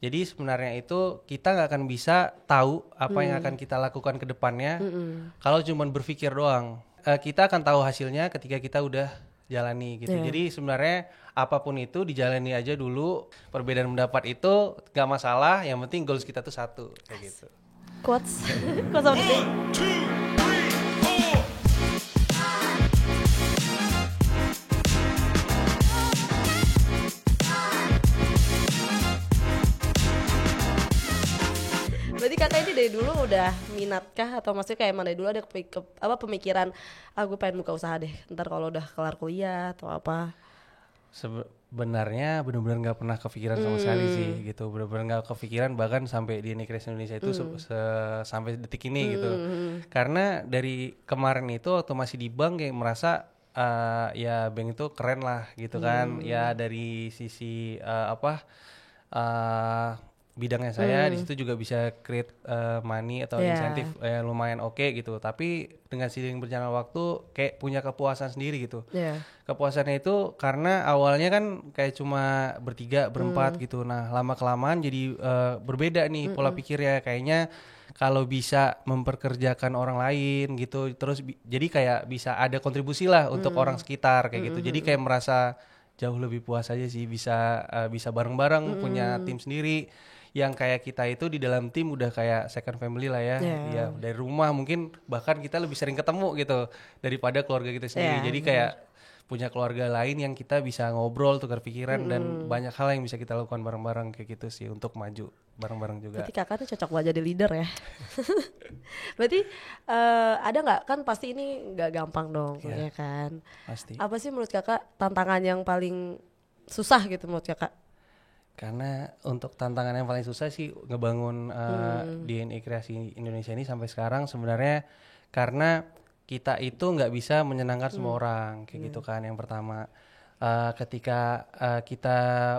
Jadi sebenarnya itu kita nggak akan bisa tahu apa yang akan kita lakukan ke depannya kalau cuma berpikir doang. Kita akan tahu hasilnya ketika kita udah jalani gitu. Jadi sebenarnya apapun itu dijalani aja dulu. Perbedaan pendapat itu nggak masalah. Yang penting goals kita tuh satu kayak gitu. Quotes quotes of the day. Berarti kakak ini dari dulu udah minatkah atau maksudnya kayak emang dari dulu ada pemikiran gue pengen buka usaha deh ntar kalau udah kelar kuliah atau apa? Sebenarnya benar-benar nggak pernah kepikiran sama sekali sih gitu, benar-benar nggak kepikiran bahkan sampai di Kreasi Indonesia itu sampai detik ini gitu. Karena dari kemarin itu waktu masih di bank kayak merasa ya bank itu keren lah gitu kan, ya dari sisi bidangnya saya di situ juga bisa create money atau insentif lumayan oke gitu. Tapi dengan seiring berjalan waktu kayak punya kepuasan sendiri gitu. Kepuasannya itu karena awalnya kan kayak cuma bertiga, berempat gitu. Nah, lama kelamaan jadi berbeda nih pola pikirnya. Kayaknya kalau bisa memperkerjakan orang lain gitu, terus jadi kayak bisa ada kontribusi lah untuk orang sekitar kayak gitu. Jadi kayak merasa jauh lebih puas aja sih, bisa bareng-bareng punya tim sendiri yang kayak kita itu di dalam tim udah kayak second family lah ya. Ya dari rumah mungkin bahkan kita lebih sering ketemu gitu daripada keluarga kita sendiri. Jadi kayak punya keluarga lain yang kita bisa ngobrol, tukar pikiran dan banyak hal yang bisa kita lakukan bareng-bareng kayak gitu sih untuk maju bareng-bareng juga. Berarti kakak tuh cocok buat jadi leader ya. Berarti ada nggak, kan pasti ini nggak gampang dong ya kan. Pasti. Apa sih menurut kakak tantangan yang paling susah gitu menurut kakak? Karena untuk tantangan yang paling susah sih ngebangun DNA Kreasi Indonesia ini sampai sekarang sebenarnya karena kita itu nggak bisa menyenangkan semua orang kayak gitu kan. Yang pertama ketika kita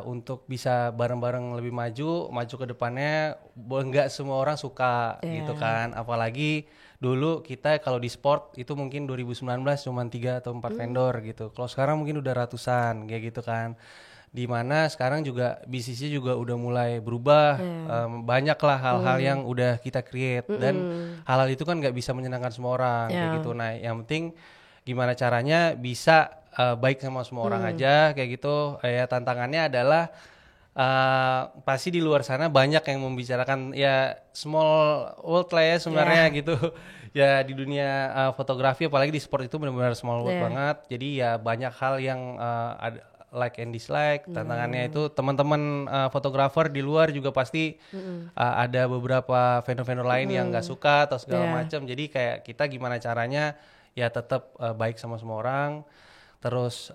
untuk bisa bareng-bareng lebih maju ke depannya nggak semua orang suka gitu kan. Apalagi dulu kita kalau di sport itu mungkin 2019 cuma 3 atau 4 vendor gitu. Kalau sekarang mungkin udah ratusan kayak gitu kan. Di mana sekarang juga bisnisnya juga udah mulai berubah, banyak lah hal-hal yang udah kita create dan hal-hal itu kan nggak bisa menyenangkan semua orang kayak gitu. Nah yang penting gimana caranya bisa baik sama semua orang aja kayak gitu. Ya tantangannya adalah pasti di luar sana banyak yang membicarakan ya small world lah ya sebenarnya gitu. Ya di dunia fotografi apalagi di sport itu benar-benar small world banget. Jadi ya banyak hal yang ada like and dislike. Tantangannya itu teman-teman fotografer di luar juga pasti ada beberapa vendor-vendor lain yang nggak suka atau segala macam. Jadi kayak kita gimana caranya ya tetap baik sama semua orang. Terus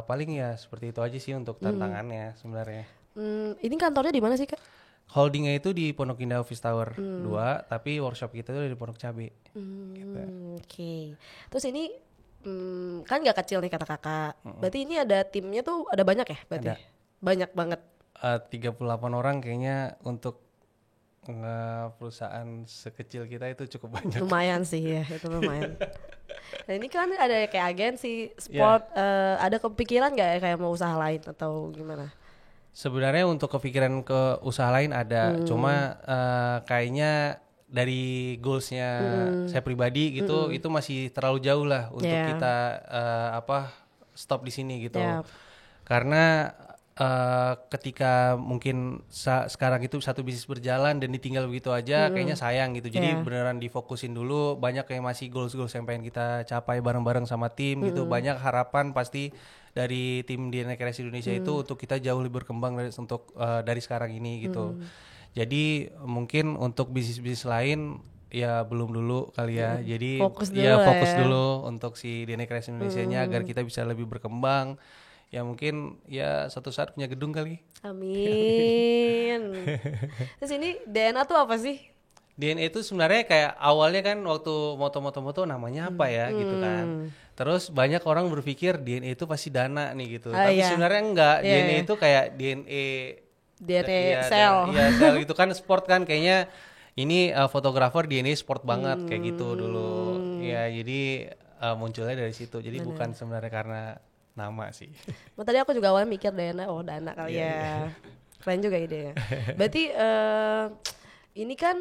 paling ya seperti itu aja sih untuk tantangannya sebenarnya. Ini kantornya di mana sih kak? Holdingnya itu di Pondok Indah Office Tower 2, tapi workshop kita itu di Pondok Cabe. Gitu. Oke. Terus ini kan nggak kecil nih kata kakak. Berarti ini ada timnya tuh ada banyak ya? Berarti Ada. banyak banget. 38 orang kayaknya untuk perusahaan sekecil kita itu cukup banyak. Lumayan sih ya, itu lumayan. Nah ini kan ada kayak agensi sport, ada kepikiran nggak ya kayak mau usaha lain atau gimana? Sebenarnya untuk kepikiran ke usaha lain ada, cuma kayaknya dari goalsnya saya pribadi gitu itu masih terlalu jauh lah untuk kita stop di sini gitu. Karena ketika mungkin sekarang itu satu bisnis berjalan dan ditinggal begitu aja kayaknya sayang gitu. Jadi beneran difokusin dulu, banyak yang masih goals yang pengen kita capai bareng-bareng sama tim gitu. Banyak harapan pasti dari tim DNA Kreasi Indonesia itu untuk kita jauh lebih berkembang dari sekarang ini gitu. Jadi mungkin untuk bisnis-bisnis lain ya belum dulu kali ya. Jadi fokus dulu untuk si DNA Kreasi Indonesia-nya agar kita bisa lebih berkembang. Ya mungkin ya suatu saat punya gedung kali. Amin. Terus ini DNA tuh apa sih? DNA itu sebenarnya kayak awalnya kan waktu moto namanya apa ya gitu kan. Terus banyak orang berpikir DNA itu pasti dana nih gitu. Tapi sebenarnya enggak. DNA itu kayak DNA sel. Iya sel gitu kan, sport kan kayaknya ini fotografer DNA sport banget kayak gitu dulu. Ya jadi munculnya dari situ. Jadi bukan sebenarnya karena nama sih. Tadi aku juga awalnya mikir dana kali ya. Keren juga idenya. Berarti ini kan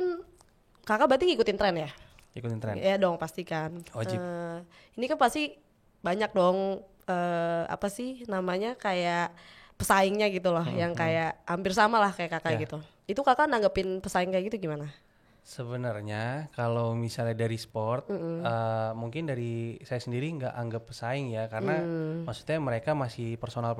kakak berarti ngikutin tren ya? Ikutin tren. Ya dong pasti kan. Wajib. Ini kan pasti banyak dong apa sih namanya kayak pesaingnya gitu loh, yang kayak hampir sama lah kayak kakak gitu. Itu kakak nanggepin pesaing kayak gitu gimana? Sebenarnya kalau misalnya dari sport, mungkin dari saya sendiri nggak anggap pesaing ya, karena maksudnya mereka masih personal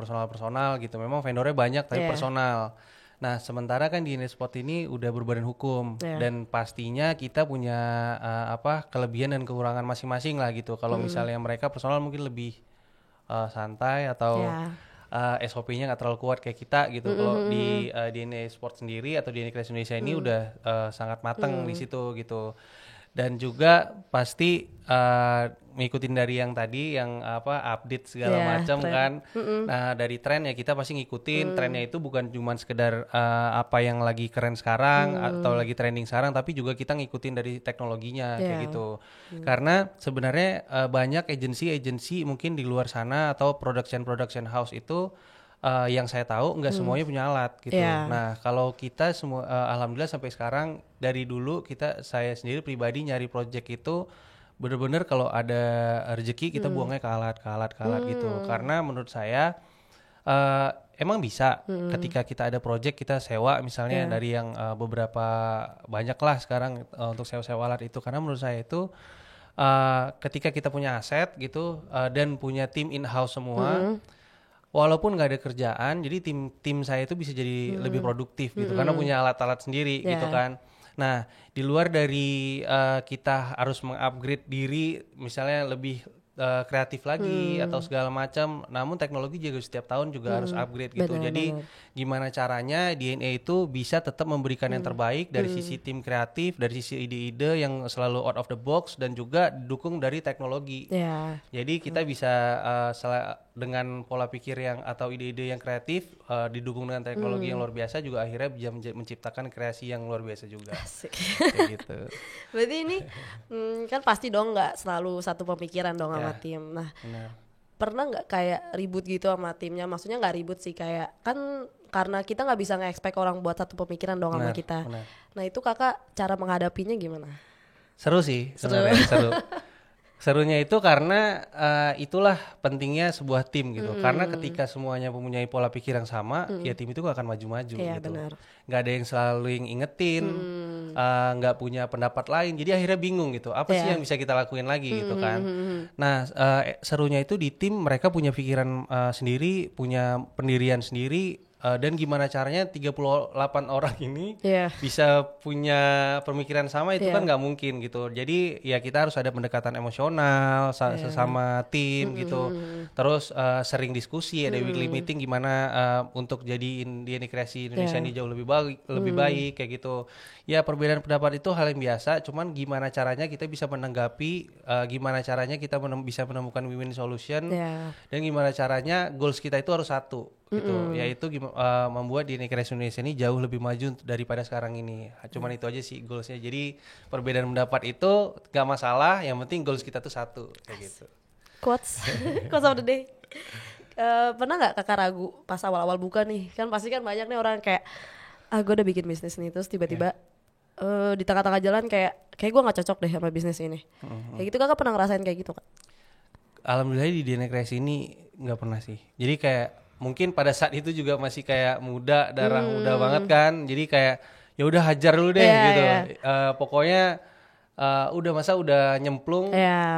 gitu. Memang vendornya banyak tapi personal. Nah sementara kan di e-sport ini udah berbadan hukum dan pastinya kita punya kelebihan dan kekurangan masing-masing lah gitu. Kalau misalnya mereka personal mungkin lebih santai atau SOP-nya nggak terlalu kuat kayak kita gitu. Kalau di DNA Sport sendiri atau DNA Kreasi Indonesia ini udah sangat matang di situ gitu. Dan juga pasti ngikutin dari yang tadi yang update segala macam kan. Nah dari tren ya kita pasti ngikutin. Trennya itu bukan cuma sekedar apa yang lagi keren sekarang atau lagi trending sekarang, tapi juga kita ngikutin dari teknologinya kayak gitu. Karena sebenarnya banyak agensi mungkin di luar sana atau production house itu yang saya tahu nggak semuanya punya alat gitu. Nah kalau kita semua alhamdulillah sampai sekarang dari dulu saya sendiri pribadi nyari project itu bener-bener kalau ada rezeki kita buangnya ke alat gitu. Karena menurut saya emang bisa ketika kita ada project kita sewa misalnya dari yang beberapa banyak lah sekarang untuk sewa alat itu. Karena menurut saya itu ketika kita punya aset gitu dan punya tim in-house semua, walaupun nggak ada kerjaan, jadi tim saya itu bisa jadi lebih produktif gitu karena punya alat-alat sendiri gitu kan. Nah di luar dari kita harus mengupgrade diri, misalnya lebih kreatif lagi atau segala macam, namun teknologi juga setiap tahun juga harus upgrade gitu. Jadi gimana caranya DNA itu bisa tetap memberikan yang terbaik dari sisi tim kreatif, dari sisi ide-ide yang selalu out of the box dan juga didukung dari teknologi. Jadi kita bisa dengan pola pikir yang atau ide-ide yang kreatif didukung dengan teknologi yang luar biasa juga akhirnya bisa menciptakan kreasi yang luar biasa juga. Asik. Kayak gitu. Berarti ini kan pasti dong nggak selalu satu pemikiran dong sama tim. Nah, pernah nggak kayak ribut gitu sama timnya? Maksudnya nggak ribut sih, kayak kan karena kita nggak bisa nge-expect orang buat satu pemikiran dong sama kita. Nah itu kakak cara menghadapinya gimana? Seru sih sebenarnya, seru. Serunya itu karena itulah pentingnya sebuah tim gitu. Karena ketika semuanya mempunyai pola pikir yang sama, ya tim itu gak akan maju-maju gitu. Benar. Gak ada yang selalu ingetin, gak punya pendapat lain. Jadi akhirnya bingung gitu. Apa sih yang bisa kita lakuin lagi gitu kan. Nah serunya itu di tim mereka punya pikiran sendiri, punya pendirian sendiri. Dan gimana caranya 38 orang ini bisa punya pemikiran sama itu kan nggak mungkin gitu. Jadi ya kita harus ada pendekatan emosional sesama tim gitu. Terus sering diskusi, ada weekly meeting gimana untuk jadiin DNA Kreasi Indonesia ini jauh lebih baik kayak gitu. Ya perbedaan pendapat itu hal yang biasa. Cuman gimana caranya kita bisa menanggapi, gimana caranya kita bisa menemukan win-win solution, dan gimana caranya goals kita itu harus satu gitu, yaitu membuat DNA Kreasi Indonesia ini jauh lebih maju daripada sekarang ini. Cuman itu aja sih goalsnya. Jadi perbedaan pendapat itu gak masalah, yang penting goals kita tuh satu kayak gitu. Quotes of the day. Pernah nggak kakak ragu pas awal-awal buka nih? Kan pasti kan banyak nih orang kayak gue udah bikin bisnis nih, terus tiba-tiba di tengah-tengah jalan kayak gue nggak cocok deh sama bisnis ini. Kayak gitu kakak pernah ngerasain kayak gitu kak? Alhamdulillah di DNA Kreasi ini nggak pernah sih. Jadi kayak mungkin pada saat itu juga masih kayak muda, darah muda banget kan. Jadi kayak ya udah hajar dulu deh gitu. Pokoknya udah nyemplung,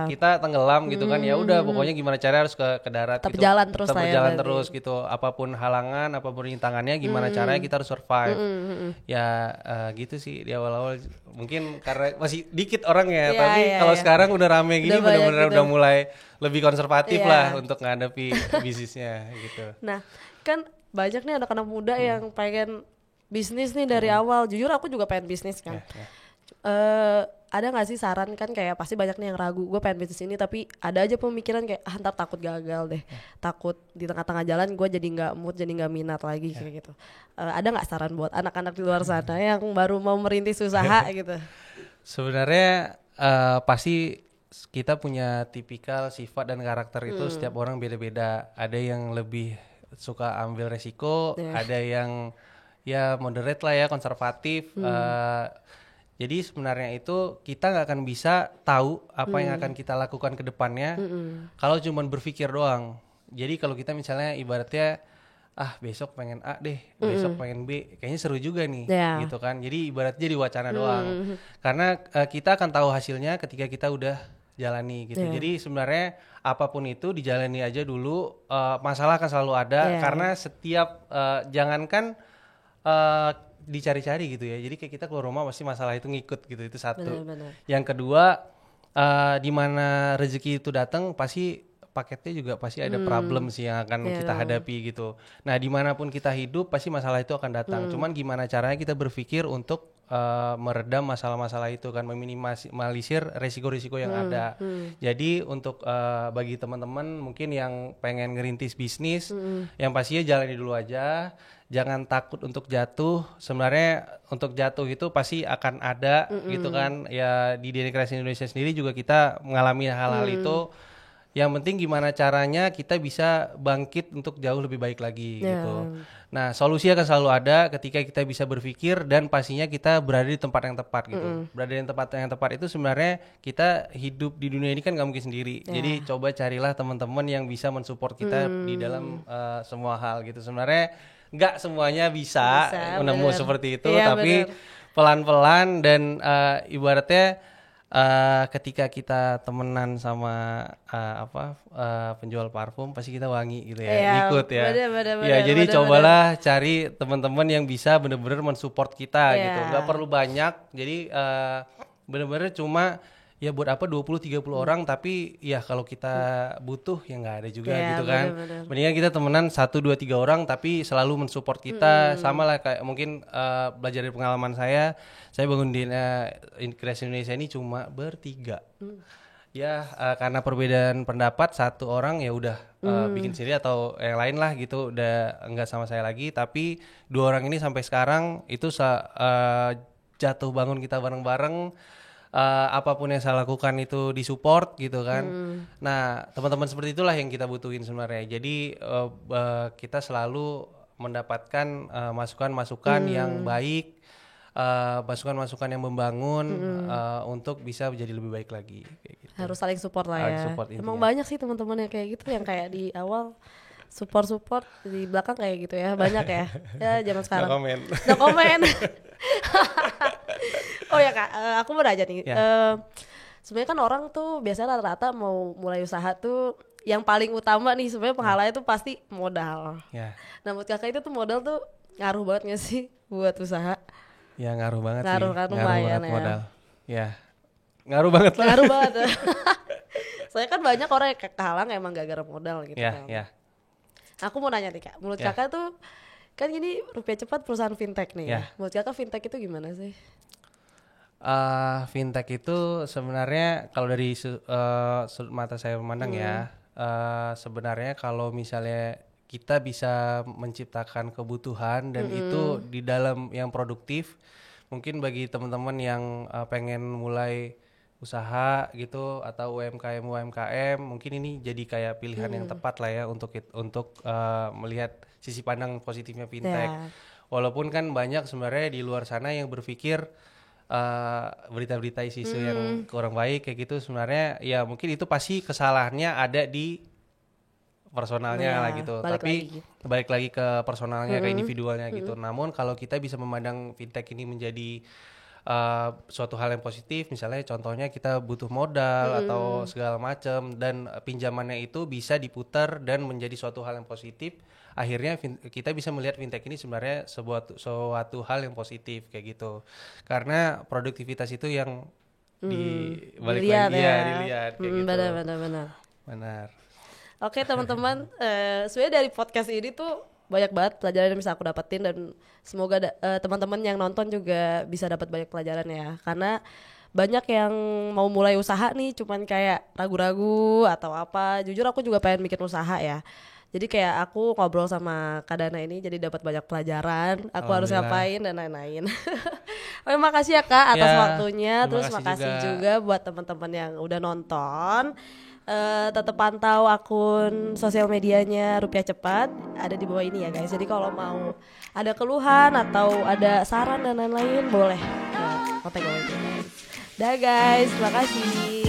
kita tenggelam gitu kan. Ya udah pokoknya gimana cara harus ke darat gitu. Jalan terus tetap berjalan terus gitu. Apapun halangan, apapun rintangannya, gimana caranya kita harus survive. Ya gitu sih di awal-awal. Mungkin karena masih dikit orang ya, tapi kalau sekarang udah rame gini benar-benar udah mulai lebih konservatif lah untuk menghadapi bisnisnya gitu. Nah, kan banyak nih anak-anak muda yang pengen bisnis nih dari awal. Jujur aku juga pengen bisnis kan. Ada gak sih saran, kan kayak pasti banyak nih yang ragu, gue pengen bisnis ini tapi ada aja pemikiran kayak ntar takut gagal deh, takut di tengah-tengah jalan gue jadi gak mood, jadi gak minat lagi kayak gitu. Ada gak saran buat anak-anak di luar sana yang baru mau merintis usaha gitu? Sebenarnya pasti kita punya tipikal sifat dan karakter itu setiap orang beda-beda. Ada yang lebih suka ambil resiko, ada yang ya moderate lah ya, konservatif. Jadi sebenarnya itu kita nggak akan bisa tahu apa yang akan kita lakukan ke depannya kalau cuma berpikir doang. Jadi kalau kita misalnya ibaratnya besok pengen A deh, besok pengen B, kayaknya seru juga nih, gitu kan. Jadi ibaratnya jadi wacana doang. Karena kita akan tahu hasilnya ketika kita udah jalani gitu. Jadi sebenarnya apapun itu dijalani aja dulu. Masalah akan selalu ada karena setiap jangankan dicari-cari gitu ya. Jadi kayak kita keluar rumah pasti masalah itu ngikut gitu. Itu satu. Bener. Yang kedua, di mana rezeki itu datang pasti paketnya juga pasti ada problem sih yang akan kita hadapi gitu. Nah, dimanapun kita hidup pasti masalah itu akan datang. Cuman gimana caranya kita berpikir untuk meredam masalah-masalah itu kan, meminimalisir resiko-risiko yang ada. Jadi untuk bagi teman-teman mungkin yang pengen ngerintis bisnis, yang pastinya jalani dulu aja. Jangan takut untuk jatuh. Sebenarnya untuk jatuh itu pasti akan ada gitu kan. Ya di DNA Kreasi Indonesia sendiri juga kita mengalami hal-hal itu. Yang penting gimana caranya kita bisa bangkit untuk jauh lebih baik lagi gitu. Nah, solusi akan selalu ada ketika kita bisa berpikir dan pastinya kita berada di tempat yang tepat gitu. Berada di tempat yang tepat itu sebenarnya kita hidup di dunia ini kan gak mungkin sendiri. Jadi coba carilah teman-teman yang bisa mensupport kita di dalam semua hal gitu. Sebenarnya gak semuanya bisa menemu seperti itu, tapi pelan-pelan dan ibaratnya ketika kita temenan sama penjual parfum pasti kita wangi gitu ya, ikut ya. Ya jadi cobalah cari teman-teman yang bisa benar-benar mensupport kita gitu. Gak perlu banyak. Jadi benar-benar cuma ya buat apa 20-30 orang, tapi ya kalau kita butuh ya nggak ada juga gitu kan. Mendingan kita temenan 1, 2, 3 orang tapi selalu mensupport kita. Sama lah kayak mungkin belajar dari pengalaman saya bangun di Kreasi Indonesia ini cuma bertiga. Ya karena perbedaan pendapat satu orang ya udah bikin sendiri atau yang lain lah gitu, udah nggak sama saya lagi. Tapi 2 orang ini sampai sekarang itu jatuh bangun kita bareng-bareng. Apapun yang saya lakukan itu disupport gitu kan. Nah teman-teman seperti itulah yang kita butuhin sebenarnya. Jadi kita selalu mendapatkan masukan-masukan yang baik, masukan-masukan yang membangun untuk bisa menjadi lebih baik lagi kayak gitu. Harus saling support lah ya. Emang banyak sih teman-teman yang kayak gitu, yang kayak di awal support di belakang kayak gitu ya, banyak ya. Ya zaman sekarang. No comment. Oh ya Kak, aku mau nanya nih. Sebenarnya kan orang tuh biasanya rata-rata mau mulai usaha tuh yang paling utama nih sebenarnya penghalangnya tuh pasti modal. Nah buat Kakak itu tuh modal tuh ngaruh banget gak sih buat usaha? Ya ngaruh banget sih. Ngaruh banget modal. Ya ngaruh banget lah. Ngaruh banget. Soalnya kan banyak orang yang kehalang emang gak gara modal gitu kan. Aku mau nanya nih Kak, menurut Kakak tuh kan gini Rupiah Cepat perusahaan fintech nih ya. Menurut Kakak fintech itu gimana sih? Fintech itu sebenarnya kalau dari sudut mata saya memandang sebenarnya kalau misalnya kita bisa menciptakan kebutuhan dan itu di dalam yang produktif, mungkin bagi teman-teman yang pengen mulai usaha gitu atau UMKM mungkin ini jadi kayak pilihan yang tepat lah ya untuk melihat sisi pandang positifnya fintech. Walaupun kan banyak sebenarnya di luar sana yang berpikir berita-berita isu yang kurang baik kayak gitu, sebenarnya ya mungkin itu pasti kesalahannya ada di personalnya lah gitu. Tapi balik lagi ke personalnya, ke individualnya gitu. Namun kalau kita bisa memandang fintech ini menjadi suatu hal yang positif, misalnya contohnya kita butuh modal atau segala macam dan pinjamannya itu bisa diputar dan menjadi suatu hal yang positif, akhirnya kita bisa melihat fintech ini sebenarnya suatu hal yang positif kayak gitu. Karena produktivitas itu yang dibalik lagi dilihat kayak gitu. Benar. Oke teman-teman, sebenarnya dari podcast ini tuh banyak banget pelajaran yang bisa aku dapetin dan semoga teman-teman yang nonton juga bisa dapat banyak pelajaran ya. Karena banyak yang mau mulai usaha nih cuman kayak ragu-ragu atau apa. Jujur aku juga pengen bikin usaha ya. Jadi kayak aku ngobrol sama Kak Dana ini jadi dapat banyak pelajaran. Aku harus ngapain dan lain-lain. Terima kasih ya Kak atas waktunya. Terus makasih juga buat teman-teman yang udah nonton. Tetap pantau akun sosial medianya Rupiah Cepat, ada di bawah ini ya guys. Jadi kalau mau ada keluhan atau ada saran dan lain-lain boleh kontak gue guys. Dah guys, terima kasih.